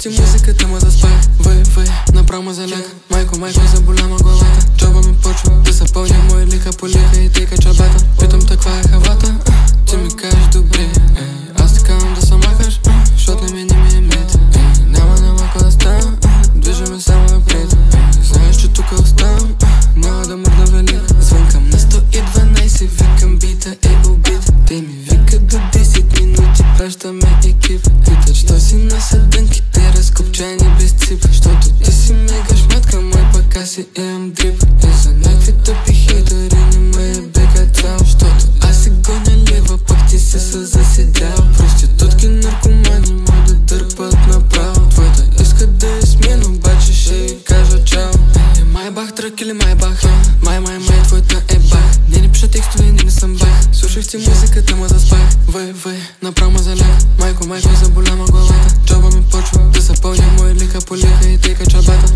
ти музиката, ма заспах. Вы, направо ме заляга. Майко, заболя ма главата. Джоба ми почва да се пълня, мой лика по лика и тика чабата. Питам те каква е хавата, ти ми кажеш добре. Аз ти казвам да се махаш, защото не ми е мет. Няма кой да става, движаме само напред. Знаеш, че тук оставам, няма да мърдна велик. Звънкам на 112, викам бита е убит. Те ми викат до 10 минути, пращаме екип. Питат, що си на съдънките, разкопчани без цип. Защото ти си мега шматка, мой пък аз си имам дрип. И за някакви тъпи хейтери не ме е бега цял. Защото аз си гоня лева, пък ти се заседял. Проститутки, наркомани, мой да дърпат направо. Твоята искат да е смен, обаче ще й кажа чао. Майбах трък или майбах, май, твоята е бах. Не пиша текстове, не съм бах. Слушах ти музиката, ма заспах. Вы, направо ме заляга. Майко, заболя ма главата. Джоба ми почва да се пълня, мой лика по лика и тика чабата.